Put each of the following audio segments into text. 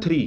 3,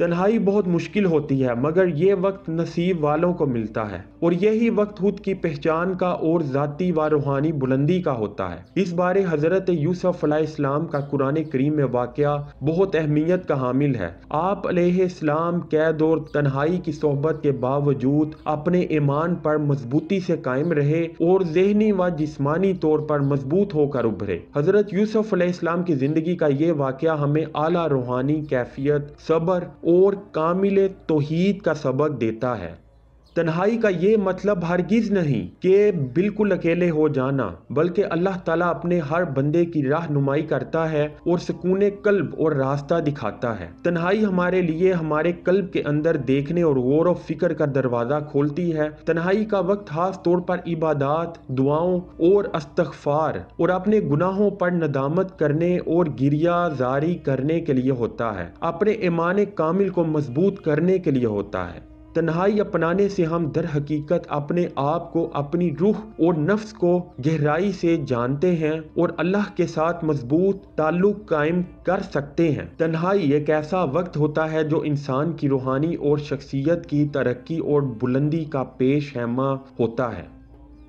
تنہائی بہت مشکل ہوتی ہے مگر یہ وقت نصیب والوں کو ملتا ہے، اور یہی وقت خود کی پہچان کا اور ذاتی و روحانی بلندی کا ہوتا ہے۔ اس بارے حضرت یوسف علیہ السلام کا قرآن کریم میں واقعہ بہت اہمیت کا حامل ہے۔ آپ علیہ السلام قید اور تنہائی کی صحبت کے باوجود اپنے ایمان پر مضبوطی سے قائم رہے اور ذہنی و جسمانی طور پر مضبوط ہو کر ابھرے۔ حضرت یوسف علیہ السلام کی زندگی کا یہ واقعہ ہمیں اعلیٰ روحانی کیفیت، صبر اور کامل توحید کا سبق دیتا ہے۔ تنہائی کا یہ مطلب ہرگز نہیں کہ بالکل اکیلے ہو جانا، بلکہ اللہ تعالیٰ اپنے ہر بندے کی رہنمائی کرتا ہے اور سکون قلب اور راستہ دکھاتا ہے۔ تنہائی ہمارے لیے ہمارے قلب کے اندر دیکھنے اور غور و فکر کا دروازہ کھولتی ہے۔ تنہائی کا وقت خاص طور پر عبادات، دعاؤں اور استغفار اور اپنے گناہوں پر ندامت کرنے اور گریہ زاری کرنے کے لیے ہوتا ہے، اپنے ایمان کامل کو مضبوط کرنے کے لیے ہوتا ہے۔ تنہائی اپنانے سے ہم در حقیقت اپنے آپ کو، اپنی روح اور نفس کو گہرائی سے جانتے ہیں اور اللہ کے ساتھ مضبوط تعلق قائم کر سکتے ہیں۔ تنہائی ایک ایسا وقت ہوتا ہے جو انسان کی روحانی اور شخصیت کی ترقی اور بلندی کا پیش خیمہ ہوتا ہے۔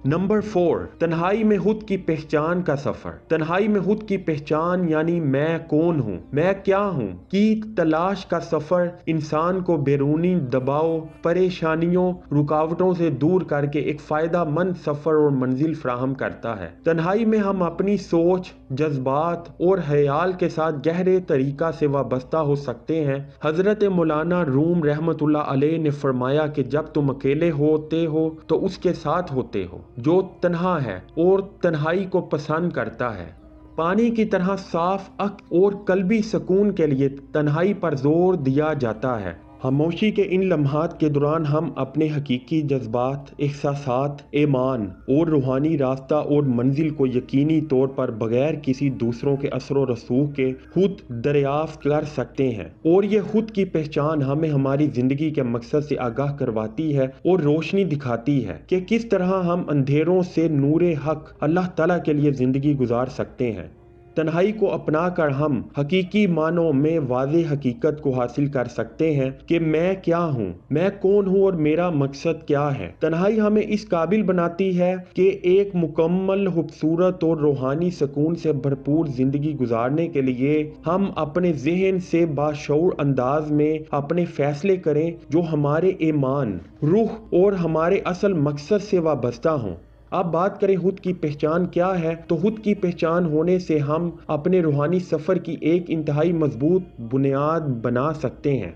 نمبر 4، تنہائی میں خود کی پہچان کا سفر۔ تنہائی میں خود کی پہچان یعنی میں کون ہوں، میں کیا ہوں کی تلاش کا سفر انسان کو بیرونی دباؤ، پریشانیوں، رکاوٹوں سے دور کر کے ایک فائدہ مند سفر اور منزل فراہم کرتا ہے۔ تنہائی میں ہم اپنی سوچ، جذبات اور خیال کے ساتھ گہرے طریقہ سے وابستہ ہو سکتے ہیں۔ حضرت مولانا روم رحمۃ اللہ علیہ نے فرمایا کہ جب تم اکیلے ہوتے ہو تو اس کے ساتھ ہوتے ہو جو تنہا ہے اور تنہائی کو پسند کرتا ہے۔ پانی کی طرح صاف عقل اور قلبی سکون کے لیے تنہائی پر زور دیا جاتا ہے۔ خاموشی کے ان لمحات کے دوران ہم اپنے حقیقی جذبات، احساسات، ایمان اور روحانی راستہ اور منزل کو یقینی طور پر بغیر کسی دوسروں کے اثر و رسوخ کے خود دریافت کر سکتے ہیں، اور یہ خود کی پہچان ہمیں ہماری زندگی کے مقصد سے آگاہ کرواتی ہے اور روشنی دکھاتی ہے کہ کس طرح ہم اندھیروں سے نور حق اللہ تعالیٰ کے لیے زندگی گزار سکتے ہیں۔ تنہائی کو اپنا کر ہم حقیقی معنوں میں واضح حقیقت کو حاصل کر سکتے ہیں کہ میں کیا ہوں، میں کون ہوں اور میرا مقصد کیا ہے۔ تنہائی ہمیں اس قابل بناتی ہے کہ ایک مکمل، خوبصورت اور روحانی سکون سے بھرپور زندگی گزارنے کے لیے ہم اپنے ذہن سے باشعور انداز میں اپنے فیصلے کریں جو ہمارے ایمان، روح اور ہمارے اصل مقصد سے وابستہ ہوں۔ اب بات کریں خود کی پہچان کیا ہے، تو خود کی پہچان ہونے سے ہم اپنے روحانی سفر کی ایک انتہائی مضبوط بنیاد بنا سکتے ہیں۔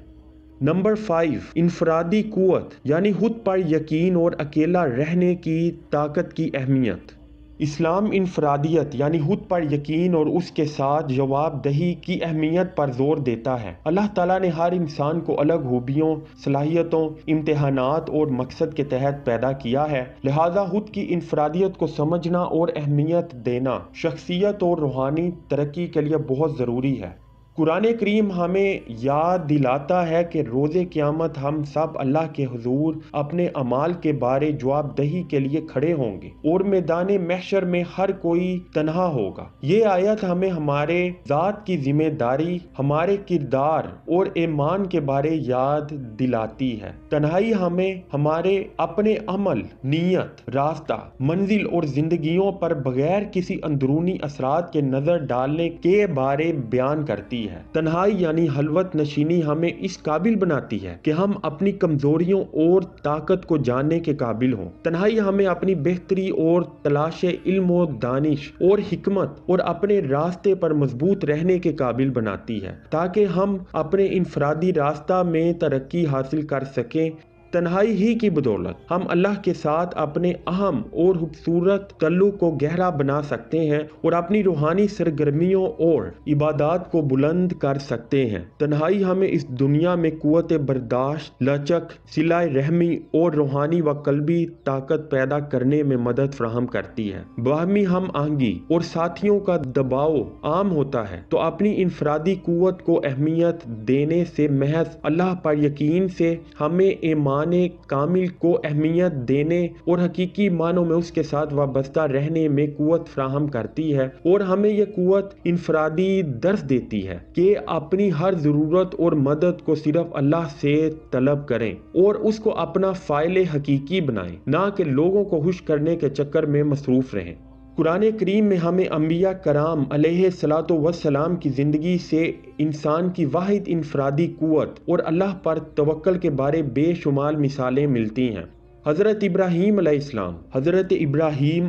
نمبر 5، انفرادی قوت یعنی خود پر یقین اور اکیلا رہنے کی طاقت کی اہمیت۔ اسلام انفرادیت یعنی خود پر یقین اور اس کے ساتھ جواب دہی کی اہمیت پر زور دیتا ہے۔ اللہ تعالیٰ نے ہر انسان کو الگ خوبیوں، صلاحیتوں، امتحانات اور مقصد کے تحت پیدا کیا ہے، لہذا خود کی انفرادیت کو سمجھنا اور اہمیت دینا شخصیت اور روحانی ترقی کے لیے بہت ضروری ہے۔ قرآن کریم ہمیں یاد دلاتا ہے کہ روز قیامت ہم سب اللہ کے حضور اپنے اعمال کے بارے جواب دہی کے لیے کھڑے ہوں گے اور میدان محشر میں ہر کوئی تنہا ہوگا۔ یہ آیت ہمیں ہمارے ذات کی ذمہ داری، ہمارے کردار اور ایمان کے بارے یاد دلاتی ہے۔ تنہائی ہمیں ہمارے اپنے عمل، نیت، راستہ، منزل اور زندگیوں پر بغیر کسی اندرونی اثرات کے نظر ڈالنے کے بارے بیان کرتی ہے۔ تنہائی یعنی خلوت نشینی ہمیں اس قابل بناتی ہے کہ ہم اپنی کمزوریوں اور طاقت کو جاننے کے قابل ہوں۔ تنہائی ہمیں اپنی بہتری اور تلاش علم و دانش اور حکمت اور اپنے راستے پر مضبوط رہنے کے قابل بناتی ہے تاکہ ہم اپنے انفرادی راستہ میں ترقی حاصل کر سکیں۔ تنہائی ہی کی بدولت ہم اللہ کے ساتھ اپنے اہم اور خوبصورت تعلق کو گہرا بنا سکتے ہیں اور اپنی روحانی سرگرمیوں اور عبادات کو بلند کر سکتے ہیں۔ تنہائی ہمیں اس دنیا میں قوت برداشت، لچک، صلہ رحمی اور روحانی و قلبی طاقت پیدا کرنے میں مدد فراہم کرتی ہے۔ باہمی ہم آہنگی اور ساتھیوں کا دباؤ عام ہوتا ہے تو اپنی انفرادی قوت کو اہمیت دینے سے محض اللہ پر یقین سے ہمیں ایمان ایمان کامل کو اہمیت دینے اور حقیقی معنوں میں اس کے ساتھ وابستہ رہنے میں قوت فراہم کرتی ہے، اور ہمیں یہ قوت انفرادی درس دیتی ہے کہ اپنی ہر ضرورت اور مدد کو صرف اللہ سے طلب کریں اور اس کو اپنا فاعل حقیقی بنائیں، نہ کہ لوگوں کو خوش کرنے کے چکر میں مصروف رہیں۔ قرآن کریم میں ہمیں انبیاء کرام علیہ الصلاۃ والسلام کی زندگی سے انسان کی واحد انفرادی قوت اور اللہ پر توکل کے بارے بے شمار مثالیں ملتی ہیں۔ حضرت ابراہیم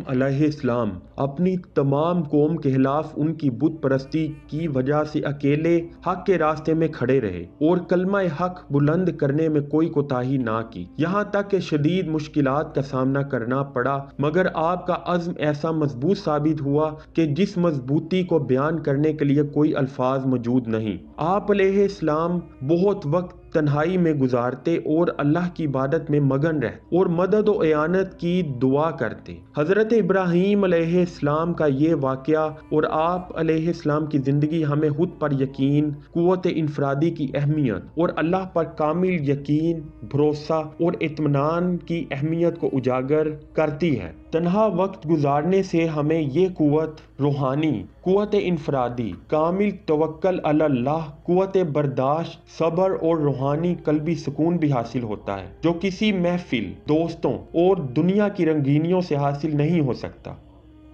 علیہ السلام اپنی تمام قوم کے خلاف ان کی بت پرستی کی وجہ سے اکیلے حق کے راستے میں کھڑے رہے اور کلمہ حق بلند کرنے میں کوئی کوتاہی نہ کی، یہاں تک کہ شدید مشکلات کا سامنا کرنا پڑا، مگر آپ کا عزم ایسا مضبوط ثابت ہوا کہ جس مضبوطی کو بیان کرنے کے لیے کوئی الفاظ موجود نہیں۔ آپ علیہ السلام بہت وقت تنہائی میں گزارتے اور اللہ کی عبادت میں مگن رہتے اور مدد و اعانت کی دعا کرتے۔ حضرت ابراہیم علیہ السلام کا یہ واقعہ اور آپ علیہ السلام کی زندگی ہمیں خود پر یقین، قوت انفرادی کی اہمیت اور اللہ پر کامل یقین، بھروسہ اور اطمینان کی اہمیت کو اجاگر کرتی ہے۔ تنہا وقت گزارنے سے ہمیں یہ قوت روحانی، قوت انفرادی، کامل توکل علی اللہ، قوت برداشت، صبر اور روحانی قلبی سکون بھی حاصل ہوتا ہے، جو کسی محفل، دوستوں اور دنیا کی رنگینیوں سے حاصل نہیں ہو سکتا۔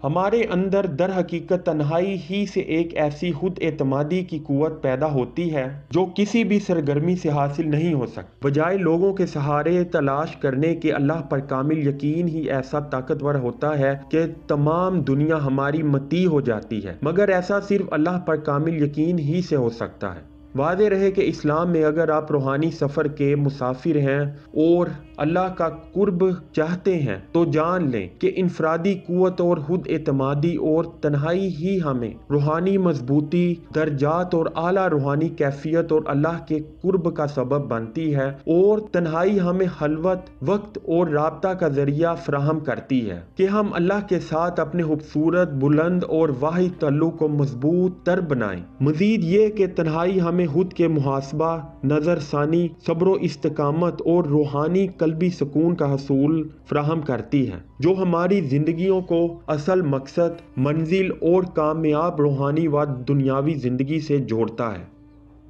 ہمارے اندر در حقیقت تنہائی ہی سے ایک ایسی خود اعتمادی کی قوت پیدا ہوتی ہے جو کسی بھی سرگرمی سے حاصل نہیں ہو سکتی۔ بجائے لوگوں کے سہارے تلاش کرنے کے اللہ پر کامل یقین ہی ایسا طاقتور ہوتا ہے کہ تمام دنیا ہماری مطیع ہو جاتی ہے، مگر ایسا صرف اللہ پر کامل یقین ہی سے ہو سکتا ہے۔ واضح رہے کہ اسلام میں اگر آپ روحانی سفر کے مسافر ہیں اور اللہ کا قرب چاہتے ہیں تو جان لیں کہ انفرادی قوت اور خود اعتمادی اور تنہائی ہی ہمیں روحانی مضبوطی، درجات اور اعلیٰ روحانی کیفیت اور اللہ کے قرب کا سبب بنتی ہے، اور تنہائی ہمیں خلوت، وقت اور رابطہ کا ذریعہ فراہم کرتی ہے کہ ہم اللہ کے ساتھ اپنے خوبصورت، بلند اور واحد تعلق کو مضبوط تر بنائیں۔ مزید یہ کہ تنہائی ہمیں خود کے محاسبہ، نظر ثانی، صبر و استقامت اور روحانی قلبی سکون کا حصول فراہم کرتی ہے، جو ہماری زندگیوں کو اصل مقصد، منزل اور کامیاب روحانی و دنیاوی زندگی سے جوڑتا ہے۔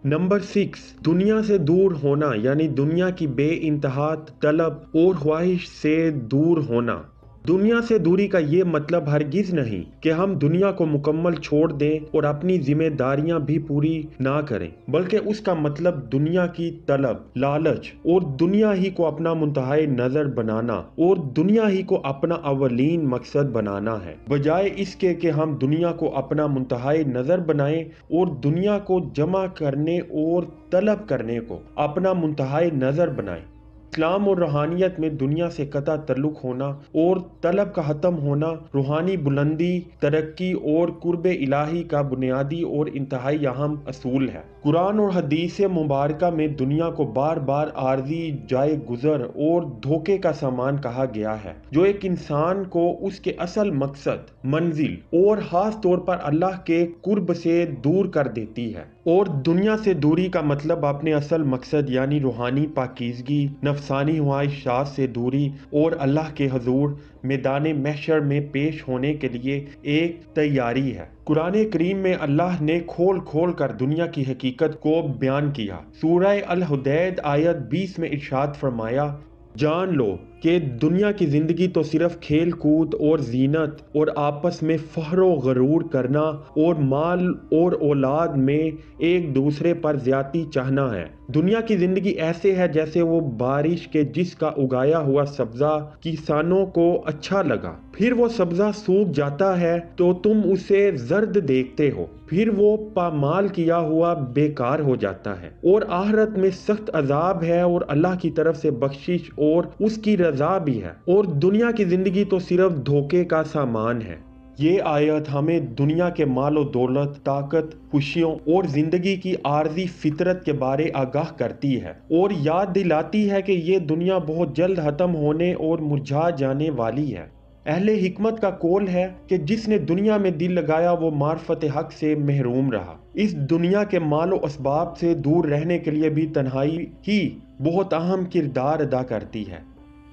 نمبر 6، دنیا سے دور ہونا، یعنی دنیا کی بے انتہا طلب اور خواہش سے دور ہونا۔ دنیا سے دوری کا یہ مطلب ہرگز نہیں کہ ہم دنیا کو مکمل چھوڑ دیں اور اپنی ذمہ داریاں بھی پوری نہ کریں، بلکہ اس کا مطلب دنیا کی طلب، لالچ اور دنیا ہی کو اپنا منتہائی نظر بنانا اور دنیا ہی کو اپنا اولین مقصد بنانا ہے، بجائے اس کے کہ ہم دنیا کو اپنا منتہائی نظر بنائیں اور دنیا کو جمع کرنے اور طلب کرنے کو اپنا منتہائی نظر بنائیں۔ اسلام اور روحانیت میں دنیا سے قطع تعلق ہونا اور طلب کا ختم ہونا روحانی بلندی، ترقی اور قرب الہی کا بنیادی اور انتہائی اہم اصول ہے۔ قرآن اور حدیث مبارکہ میں دنیا کو بار بار عارضی جائے گزر اور دھوکے کا سامان کہا گیا ہے، جو ایک انسان کو اس کے اصل مقصد، منزل اور خاص طور پر اللہ کے قرب سے دور کر دیتی ہے۔ اور دنیا سے دوری کا مطلب اپنے اصل مقصد یعنی روحانی پاکیزگی، نفسانی خواہشات سے دوری اور اللہ کے حضور میدان محشر میں پیش ہونے کے لیے ایک تیاری ہے۔ قرآن کریم میں اللہ نے کھول کھول کر دنیا کی حقیقت کو بیان کیا۔ سورہ الحدید آیت 20 میں ارشاد فرمایا، جان لو کہ دنیا کی زندگی تو صرف کھیل کود اور زینت اور آپس میں فخر و غرور کرنا اور مال اور اولاد میں ایک دوسرے پر زیادتی چاہنا ہے۔ دنیا کی زندگی ایسے ہے جیسے وہ بارش کے جس کا اگایا ہوا سبزہ کسانوں کو اچھا لگا، پھر وہ سبزہ سوکھ جاتا ہے تو تم اسے زرد دیکھتے ہو، پھر وہ پامال کیا ہوا بیکار ہو جاتا ہے، اور آخرت میں سخت عذاب ہے اور اللہ کی طرف سے بخشش اور اس کی رضا بھی ہے، اور دنیا کی زندگی تو صرف دھوکے کا سامان ہے۔ یہ آیت ہمیں دنیا کے مال و دولت، طاقت، خوشیوں اور زندگی کی عارضی فطرت کے بارے آگاہ کرتی ہے اور یاد دلاتی ہے کہ یہ دنیا بہت جلد ختم ہونے اور مرجھا جانے والی ہے۔ اہل حکمت کا قول ہے کہ جس نے دنیا میں دل لگایا وہ معرفت حق سے محروم رہا۔ اس دنیا کے مال و اسباب سے دور رہنے کے لیے بھی تنہائی ہی بہت اہم کردار ادا کرتی ہے۔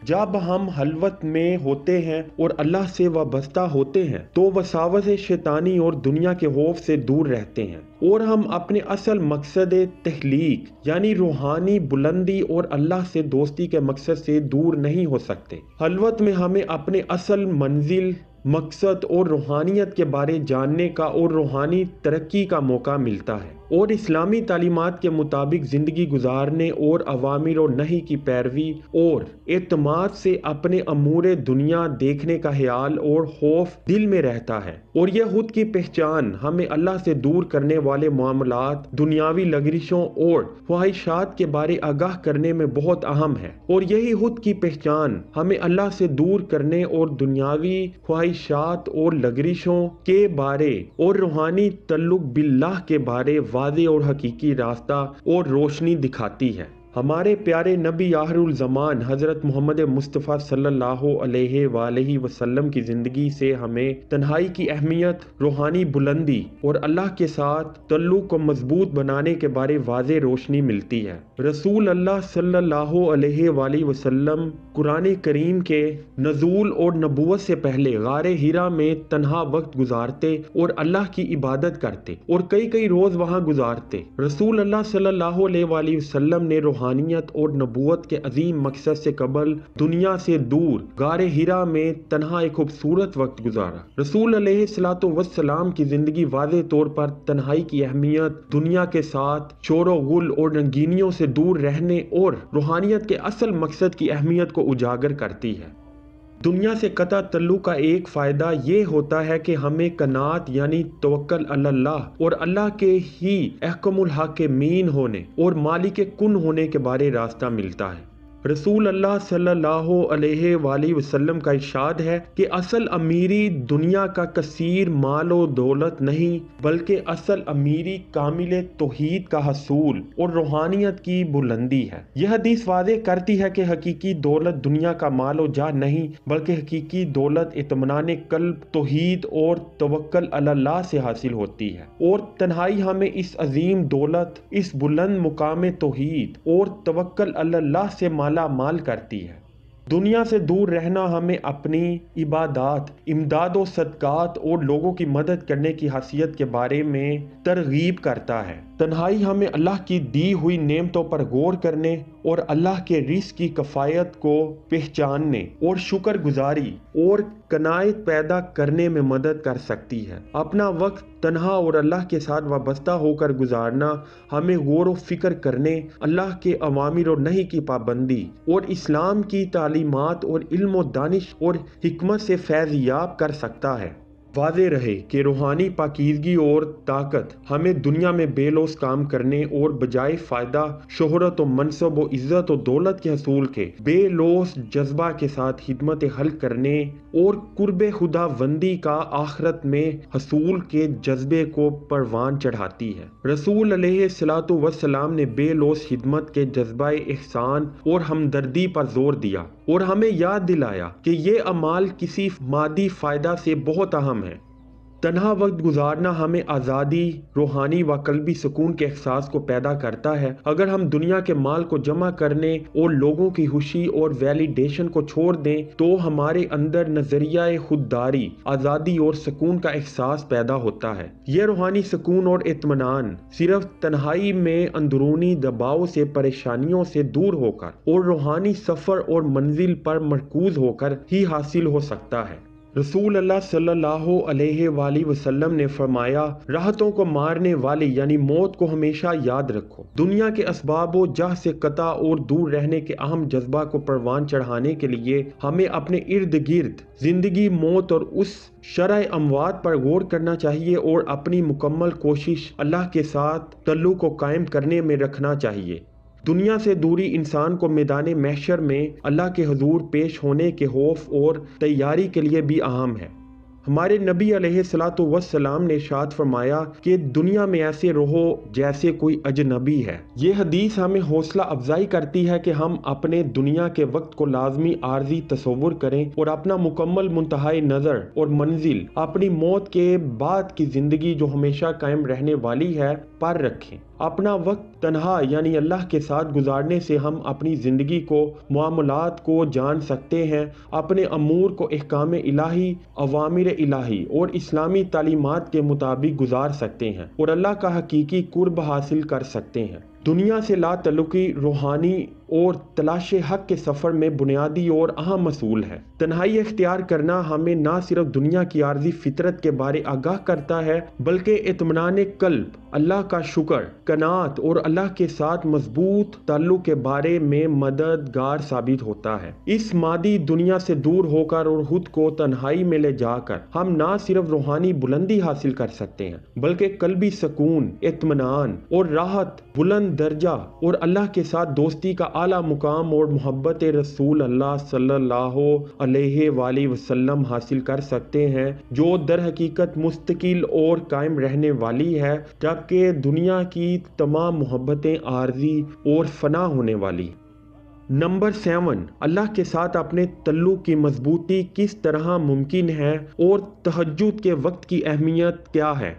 جب ہم خلوت میں ہوتے ہیں اور اللہ سے وابستہ ہوتے ہیں تو وساوس شیطانی اور دنیا کے خوف سے دور رہتے ہیں، اور ہم اپنے اصل مقصد تخلیق یعنی روحانی بلندی اور اللہ سے دوستی کے مقصد سے دور نہیں ہو سکتے۔ خلوت میں ہمیں اپنے اصل منزل، مقصد اور روحانیت کے بارے جاننے کا اور روحانی ترقی کا موقع ملتا ہے، اور اسلامی تعلیمات کے مطابق زندگی گزارنے اور اوامر و نہی کی پیروی اور اعتماد سے اپنے امور دنیا دیکھنے کا خیال اور خوف دل میں رہتا ہے، اور یہ خود کی پہچان ہمیں اللہ سے دور کرنے والے معاملات، دنیاوی لگزشوں اور خواہشات کے بارے آگاہ کرنے میں بہت اہم ہے، اور یہی خود کی پہچان ہمیں اللہ سے دور کرنے اور دنیاوی خواہشات اور لگزشوں کے بارے اور روحانی تعلق باللہ کے بارے واضح اور حقیقی راستہ اور روشنی دکھاتی ہے۔ ہمارے پیارے نبی آخر الزمان حضرت محمد مصطفیٰ صلی اللہ علیہ وآلہ وسلم کی زندگی سے ہمیں تنہائی کی اہمیت، روحانی بلندی اور اللہ کے ساتھ تعلق کو مضبوط بنانے کے بارے واضح روشنی ملتی ہے۔ رسول اللہ صلی اللہ علیہ وآلہ وسلم قرآن کریم کے نزول اور نبوت سے پہلے غار حرا میں تنہا وقت گزارتے اور اللہ کی عبادت کرتے اور کئی روز وہاں گزارتے۔ رسول اللہ صلی اللہ علیہ وآلہ وسلم نے روحانیت اور نبوت کے عظیم مقصد سے قبل دنیا سے دور غار حرا میں تنہا ایک خوبصورت وقت گزارا۔ رسول علیہ الصلوۃ والسلام کی زندگی واضح طور پر تنہائی کی اہمیت، دنیا کے ساتھ شور و غل اور رنگینیوں سے دور رہنے اور روحانیت کے اصل مقصد کی اہمیت کو اجاگر کرتی ہے۔ دنیا سے قطع تعلق کا ایک فائدہ یہ ہوتا ہے کہ ہمیں قناعت یعنی توکل علی اللہ اور اللہ کے ہی احکم الحاکمین ہونے اور مالک کن ہونے کے بارے راستہ ملتا ہے۔ رسول اللہ صلی اللہ علیہ وآلہ وسلم کا ارشاد ہے کہ اصل امیری دنیا کا کثیر مال و دولت نہیں، بلکہ اصل امیری کامل توحید کا حصول اور روحانیت کی بلندی ہے۔ یہ حدیث واضح کرتی ہے کہ حقیقی دولت دنیا کا مال و جاہ نہیں، بلکہ حقیقی دولت اطمینان قلب، توحید اور توکل علی اللہ سے حاصل ہوتی ہے، اور تنہائی ہمیں اس عظیم دولت، اس بلند مقام توحید اور توکل علی اللہ سے مالا مال کرتی ہے۔ دنیا سے دور رہنا ہمیں اپنی عبادات، امداد و صدقات اور لوگوں کی مدد کرنے کی حیثیت کے بارے میں ترغیب کرتا ہے۔ تنہائی ہمیں اللہ کی دی ہوئی نعمتوں پر غور کرنے اور اللہ کے رزق کی کفایت کو پہچاننے اور شکر گزاری اور قناعت پیدا کرنے میں مدد کر سکتی ہے۔ اپنا وقت تنہا اور اللہ کے ساتھ وابستہ ہو کر گزارنا ہمیں غور و فکر کرنے، اللہ کے اوامر و نہی کی پابندی اور اسلام کی تعلیمات اور علم و دانش اور حکمت سے فیض یاب کر سکتا ہے۔ واضح رہے کہ روحانی پاکیزگی اور طاقت ہمیں دنیا میں بے لوث کام کرنے اور بجائے فائدہ شہرت و منصب و عزت و دولت کے حصول کے بے لوث جذبہ کے ساتھ خدمت خلق کرنے اور قرب خدا بندی کا آخرت میں حصول کے جذبے کو پروان چڑھاتی ہے۔ رسول علیہ الصلوۃ والسلام نے بے لوث خدمت کے جذبہ احسان اور ہمدردی پر زور دیا اور ہمیں یاد دلایا کہ یہ اعمال کسی مادی فائدہ سے بہت اہم ہے۔ تنہا وقت گزارنا ہمیں آزادی، روحانی و قلبی سکون کے احساس کو پیدا کرتا ہے۔ اگر ہم دنیا کے مال کو جمع کرنے اور لوگوں کی خوشی اور ویلیڈیشن کو چھوڑ دیں تو ہمارے اندر نظریہ خودداری، آزادی اور سکون کا احساس پیدا ہوتا ہے۔ یہ روحانی سکون اور اطمینان صرف تنہائی میں اندرونی دباؤ سے، پریشانیوں سے دور ہو کر اور روحانی سفر اور منزل پر مرکوز ہو کر ہی حاصل ہو سکتا ہے۔ رسول اللہ صلی اللہ علیہ وآلہ وسلم نے فرمایا، راحتوں کو مارنے والی یعنی موت کو ہمیشہ یاد رکھو۔ دنیا کے اسباب و جاہ سے قطع اور دور رہنے کے اہم جذبہ کو پروان چڑھانے کے لیے ہمیں اپنے ارد گرد زندگی، موت اور اس شرح اموات پر غور کرنا چاہیے اور اپنی مکمل کوشش اللہ کے ساتھ تعلق کو قائم کرنے میں رکھنا چاہیے۔ دنیا سے دوری انسان کو میدان محشر میں اللہ کے حضور پیش ہونے کے خوف اور تیاری کے لیے بھی اہم ہے۔ ہمارے نبی علیہ الصلوۃ والسلام نے ارشاد فرمایا کہ دنیا میں ایسے رہو جیسے کوئی اجنبی ہے۔ یہ حدیث ہمیں حوصلہ افزائی کرتی ہے کہ ہم اپنے دنیا کے وقت کو لازمی عارضی تصور کریں اور اپنا مکمل منتہائی نظر اور منزل اپنی موت کے بعد کی زندگی جو ہمیشہ قائم رہنے والی ہے پر رکھیں۔ اپنا وقت تنہا یعنی اللہ کے ساتھ گزارنے سے ہم اپنی زندگی کو، معاملات کو جان سکتے ہیں، اپنے امور کو احکام الہی، اوامر الہی اور اسلامی تعلیمات کے مطابق گزار سکتے ہیں اور اللہ کا حقیقی قرب حاصل کر سکتے ہیں۔ دنیا سے لا تعلقی روحانی اور تلاش حق کے سفر میں بنیادی اور اہم اصول ہے۔ تنہائی اختیار کرنا ہمیں نہ صرف دنیا کی عارضی فطرت کے بارے آگاہ کرتا ہے بلکہ اطمینان قلب، اللہ کا شکر، قناعت اور اللہ کے ساتھ مضبوط تعلق کے بارے میں مددگار ثابت ہوتا ہے۔ اس مادی دنیا سے دور ہو کر اور خود کو تنہائی میں لے جا کر ہم نہ صرف روحانی بلندی حاصل کر سکتے ہیں بلکہ قلبی سکون، اطمینان اور راحت، بلند درجہ اور اللہ کے ساتھ دوستی کا اعلیٰ مقام اور محبت رسول اللہ صلی اللہ علیہ وآلہ وسلم حاصل کر سکتے ہیں، جو در حقیقت مستقل اور قائم رہنے والی ہے، جبکہ دنیا کی تمام محبتیں عارضی اور فنا ہونے والی۔ نمبر 7، اللہ کے ساتھ اپنے تعلق کی مضبوطی کس طرح ممکن ہے اور تہجد کے وقت کی اہمیت کیا ہے؟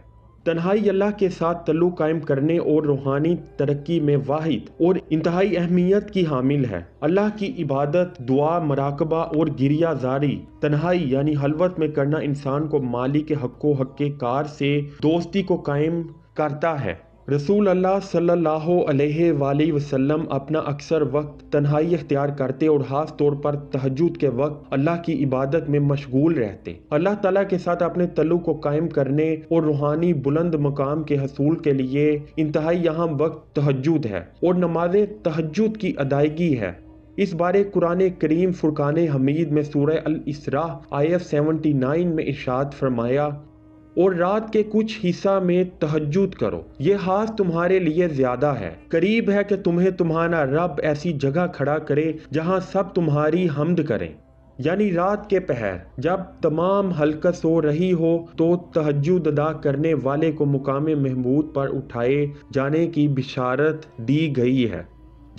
تنہائی اللہ کے ساتھ تعلق قائم کرنے اور روحانی ترقی میں واحد اور انتہائی اہمیت کی حامل ہے۔ اللہ کی عبادت، دعا، مراقبہ اور گریہ زاری تنہائی یعنی خلوت میں کرنا انسان کو مالک حق و حق کار سے دوستی کو قائم کرتا ہے۔ رسول اللہ صلی اللہ علیہ وآلہ وسلم اپنا اکثر وقت تنہائی اختیار کرتے اور خاص طور پر تہجد کے وقت اللہ کی عبادت میں مشغول رہتے۔ اللہ تعالیٰ کے ساتھ اپنے تعلق کو قائم کرنے اور روحانی بلند مقام کے حصول کے لیے انتہائی اہم وقت تہجد ہے اور نماز تہجد کی ادائیگی ہے۔ اس بارے قرآن کریم فرقان حمید میں سورہ الاسراء آیت 79 میں ارشاد فرمایا، اور رات کے کچھ حصہ میں تہجد کرو، یہ خاص تمہارے لیے زیادہ ہے، قریب ہے کہ تمہیں تمہارا رب ایسی جگہ کھڑا کرے جہاں سب تمہاری حمد کریں۔ یعنی رات کے پہر جب تمام حلقہ سو رہی ہو تو تہجد ادا کرنے والے کو مقام محمود پر اٹھائے جانے کی بشارت دی گئی ہے۔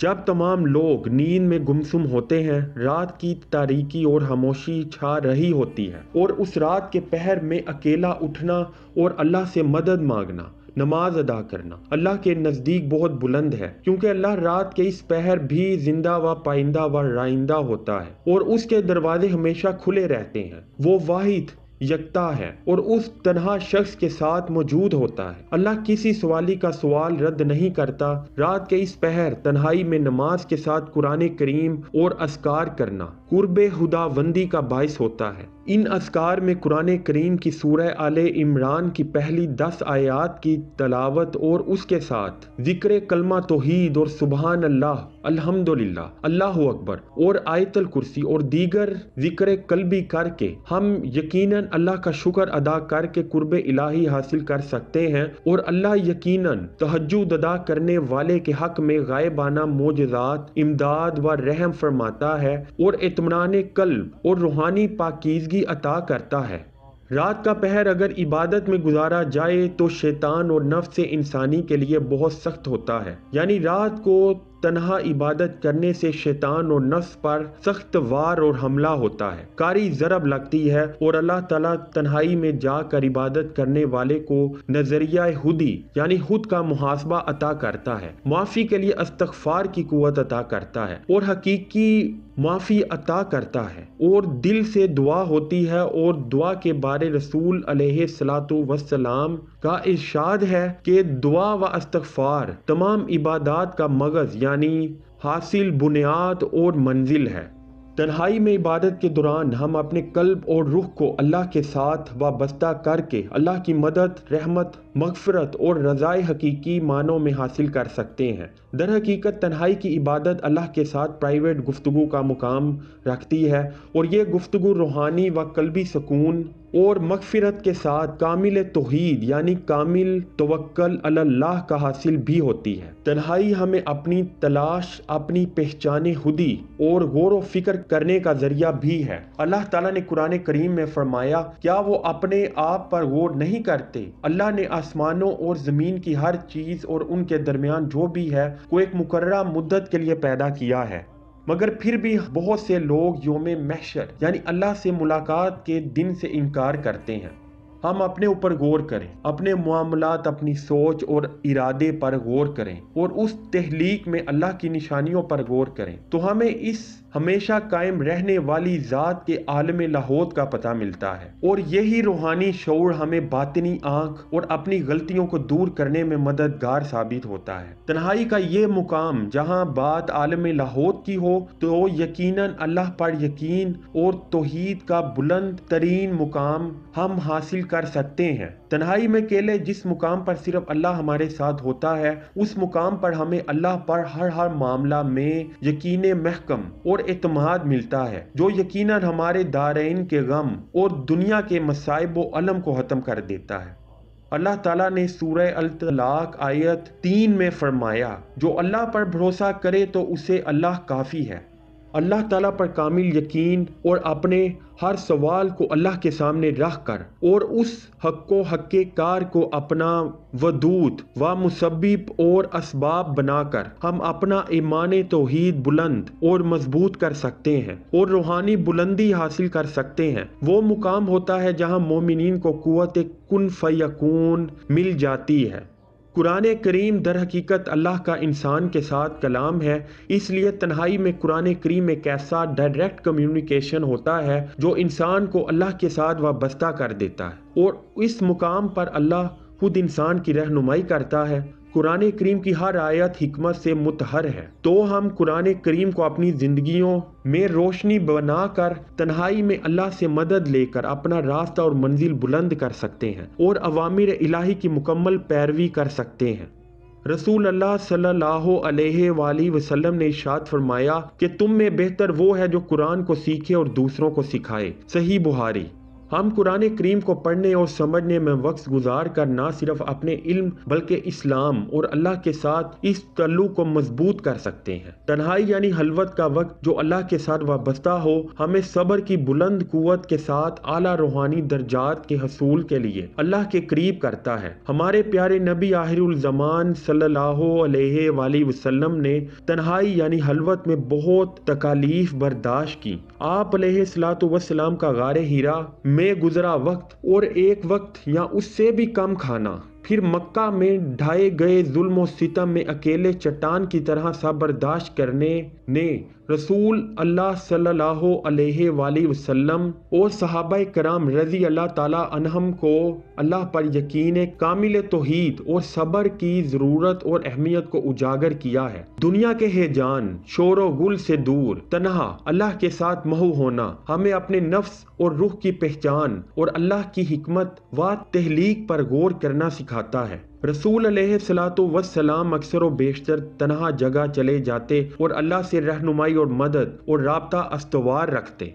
جب تمام لوگ نیند میں گمسم ہوتے ہیں، رات کی تاریکی اور خاموشی چھا رہی ہوتی ہے، اور اس رات کے پہر میں اکیلا اٹھنا اور اللہ سے مدد مانگنا، نماز ادا کرنا اللہ کے نزدیک بہت بلند ہے، کیونکہ اللہ رات کے اس پہر بھی زندہ و پائندہ و رائندہ ہوتا ہے اور اس کے دروازے ہمیشہ کھلے رہتے ہیں۔ وہ واحد یکتا ہے اور اس تنہا شخص کے ساتھ موجود ہوتا ہے۔ اللہ کسی سوالی کا سوال رد نہیں کرتا۔ رات کے اس پہر تنہائی میں نماز کے ساتھ قرآن کریم اور اذکار کرنا قرب خداوندی کا باعث ہوتا ہے۔ ان اذکار میں قرآن کریم کی سورہ آل عمران کی پہلی 10 آیات کی تلاوت اور اس کے ساتھ ذکر کلمہ توحید اور سبحان اللہ، الحمدللہ، اللہ اکبر اور آیت الکرسی اور دیگر ذکر قلبی کر کے ہم یقیناً اللہ کا شکر ادا کر کے قرب الہی حاصل کر سکتے ہیں، اور اللہ یقیناً تہجد ادا کرنے والے کے حق میں غائبانہ معجزات، امداد و رحم فرماتا ہے اور اطمینان قلب اور روحانی پاکیزگی عطا کرتا ہے۔ رات کا پہر اگر عبادت میں گزارا جائے تو شیطان اور نفس انسانی کے لیے بہت سخت ہوتا ہے، یعنی رات کو تنہا عبادت کرنے سے شیطان اور نفس پر سخت وار اور حملہ ہوتا ہے، کاری ضرب لگتی ہے، اور اللہ تعالیٰ تنہائی میں جا کر عبادت کرنے والے کو نظریہ خودی یعنی خود کا محاسبہ عطا کرتا ہے، معافی کے لیے استغفار کی قوت عطا کرتا ہے اور حقیقی معافی عطا کرتا ہے، اور دل سے دعا ہوتی ہے۔ اور دعا کے بارے رسول علیہ الصلوۃ والسلام کا ارشاد ہے کہ دعا و استغفار تمام عبادات کا مغز یعنی حاصل بنیاد اور منزل ہے۔ تنہائی میں عبادت کے دوران ہم اپنے قلب اور روح کو اللہ کے ساتھ وابستہ کر کے اللہ کی مدد، رحمت، مغفرت اور رضائے حقیقی معنوں میں حاصل کر سکتے ہیں۔ در حقیقت تنہائی کی عبادت اللہ کے ساتھ پرائیویٹ گفتگو کا مقام رکھتی ہے، اور یہ گفتگو روحانی و قلبی سکون، اور مغفرت کے ساتھ کامل توحید یعنی کامل توکل علی اللہ کا حاصل بھی ہوتی ہے۔ تنہائی ہمیں اپنی تلاش، اپنی پہچان خودی اور غور و فکر کرنے کا ذریعہ بھی ہے۔ اللہ تعالیٰ نے قرآن کریم میں فرمایا، کیا وہ اپنے آپ پر غور نہیں کرتے؟ اللہ نے آسمانوں اور زمین کی ہر چیز اور ان کے درمیان جو بھی ہے کو ایک مقررہ مدت کے لیے پیدا کیا ہے، مگر پھر بھی بہت سے لوگ یوم محشر یعنی اللہ سے ملاقات کے دن سے انکار کرتے ہیں۔ ہم اپنے اوپر غور کریں، اپنے معاملات، اپنی سوچ اور ارادے پر غور کریں اور اس تخلیق میں اللہ کی نشانیوں پر غور کریں تو ہمیں اس ہمیشہ قائم رہنے والی ذات کے عالم لاہوت کا پتہ ملتا ہے، اور یہی روحانی شعور ہمیں باطنی آنکھ اور اپنی غلطیوں کو دور کرنے میں مددگار ثابت ہوتا ہے۔ تنہائی کا یہ مقام جہاں بات عالم لاہوت کی ہو تو یقیناً اللہ پر یقین اور توحید کا بلند ترین مقام ہم حاصل کر سکتے ہیں۔ تنہائی میں اکیلے جس مقام پر صرف اللہ ہمارے ساتھ ہوتا ہے، اس مقام پر ہمیں اللہ پر ہر معاملہ میں یقین محکم اور اعتماد ملتا ہے، جو یقیناً ہمارے دارین کے غم اور دنیا کے مصائب و الم کو ختم کر دیتا ہے۔ اللہ تعالیٰ نے سورہ الطلاق آیت 3 میں فرمایا، جو اللہ پر بھروسہ کرے تو اسے اللہ کافی ہے۔ اللہ تعالیٰ پر کامل یقین اور اپنے ہر سوال کو اللہ کے سامنے رکھ کر اور اس حق و حق کار کو اپنا ودود و مسبب اور اسباب بنا کر ہم اپنا ایمان توحید بلند اور مضبوط کر سکتے ہیں اور روحانی بلندی حاصل کر سکتے ہیں۔ وہ مقام ہوتا ہے جہاں مومنین کو قوت کن فیکون مل جاتی ہے۔ قرآن کریم در حقیقت اللہ کا انسان کے ساتھ کلام ہے، اس لیے تنہائی میں قرآن کریم ایک ایسا ڈائریکٹ کمیونیکیشن ہوتا ہے جو انسان کو اللہ کے ساتھ وابستہ کر دیتا ہے، اور اس مقام پر اللہ خود انسان کی رہنمائی کرتا ہے۔ قرآن کریم کی ہر آیت حکمت سے متحر ہے، تو ہم قرآن کریم کو اپنی زندگیوں میں روشنی بنا کر تنہائی میں اللہ سے مدد لے کر اپنا راستہ اور منزل بلند کر سکتے ہیں اور اوامر الہی کی مکمل پیروی کر سکتے ہیں۔ رسول اللہ صلی اللہ علیہ وآلہ وسلم نے ارشاد فرمایا کہ تم میں بہتر وہ ہے جو قرآن کو سیکھے اور دوسروں کو سکھائے۔ صحیح بخاری۔ ہم قرآن کریم کو پڑھنے اور سمجھنے میں وقت گزار کر نہ صرف اپنے علم بلکہ اسلام اور اللہ کے ساتھ اس تعلق کو مضبوط کر سکتے ہیں۔ تنہائی یعنی خلوت کا وقت جو اللہ کے ساتھ وابستہ ہو ہمیں صبر کی بلند قوت کے ساتھ اعلیٰ روحانی درجات کے حصول کے لیے اللہ کے قریب کرتا ہے۔ ہمارے پیارے نبی آخر الزمان صلی اللہ علیہ وآلہ وسلم نے تنہائی یعنی خلوت میں بہت تکالیف برداشت کی۔ آپ علیہ الصلوۃ والسلام کا غار حرا میں گزرا وقت اور ایک وقت یا اس سے بھی کم کھانا، پھر مکہ میں ڈھائے گئے ظلم و ستم میں اکیلے چٹان کی طرح سب برداشت کرنے نے رسول اللہ صلی اللہ علیہ وآلہ وسلم اور صحابہ کرام رضی اللہ تعالیٰ عنہم کو اللہ پر یقین کامل توحید اور صبر کی ضرورت اور اہمیت کو اجاگر کیا ہے۔ دنیا کے ہیجان، شور و غل سے دور، تنہا اللہ کے ساتھ محو ہونا ہمیں اپنے نفس اور روح کی پہچان اور اللہ کی حکمت و تخلیق پر غور کرنا سکھاتا ہے۔ رسول علیہ الصلوۃ والسلام اکثر و بیشتر تنہا جگہ چلے جاتے اور اللہ سے رہنمائی اور مدد اور رابطہ استوار رکھتے۔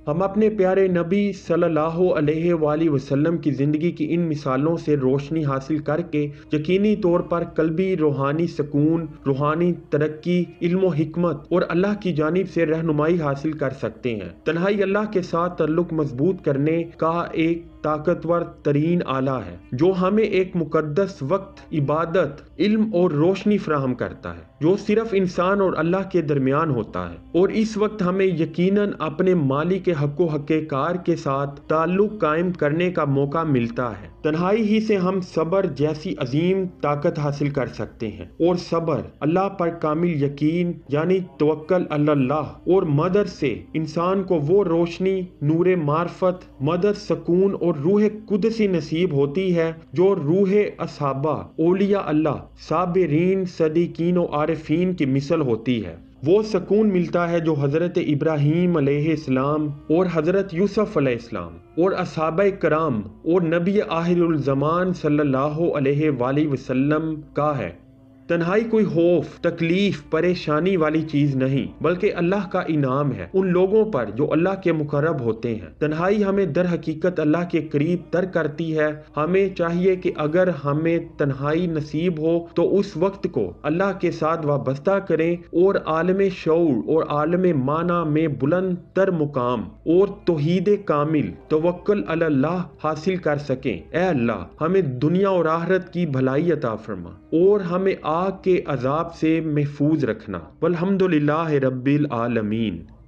ہم اپنے پیارے نبی صلی اللہ علیہ وآلہ وسلم کی زندگی کی ان مثالوں سے روشنی حاصل کر کے یقینی طور پر قلبی روحانی سکون، روحانی ترقی، علم و حکمت اور اللہ کی جانب سے رہنمائی حاصل کر سکتے ہیں۔ تنہائی اللہ کے ساتھ تعلق مضبوط کرنے کا ایک طاقتور ترین آلہ ہے جو ہمیں ایک مقدس وقت، عبادت، علم اور روشنی فراہم کرتا ہے جو صرف انسان اور اللہ کے درمیان ہوتا ہے، اور اس وقت ہمیں یقیناً اپنے مالک کے حق و حق کار کے ساتھ تعلق قائم کرنے کا موقع ملتا ہے۔ تنہائی ہی سے ہم صبر جیسی عظیم طاقت حاصل کر سکتے ہیں، اور صبر اللہ پر کامل یقین یعنی توکل علی اللہ اور مدد سے انسان کو وہ روشنی، نور معرفت، مدد، سکون اور روح قدسی نصیب ہوتی ہے جو روح اصحابہ، اولیاء اللہ، صابرین، صدیقین و عارفین کی مثل ہوتی ہے۔ وہ سکون ملتا ہے جو حضرت ابراہیم علیہ السلام اور حضرت یوسف علیہ السلام اور اصحابہ کرام اور نبی آخر الزمان صلی اللہ علیہ وآلہ وسلم کا ہے۔ تنہائی کوئی خوف، تکلیف، پریشانی والی چیز نہیں بلکہ اللہ کا انعام ہے ان لوگوں پر جو اللہ کے مقرب ہوتے ہیں۔ تنہائی ہمیں در حقیقت اللہ کے قریب تر کرتی ہے۔ ہمیں چاہیے کہ اگر ہمیں تنہائی نصیب ہو تو اس وقت کو اللہ کے ساتھ وابستہ کریں اور عالم شعور اور عالم معنی میں بلند تر مقام اور توحید کامل، توکل علی اللہ حاصل کر سکیں۔ اے اللہ ہمیں دنیا اور آخرت کی بھلائی عطا فرما اور ہمیں آگ کے عذاب سے محفوظ رکھنا۔ والحمدللہ رب العالمین۔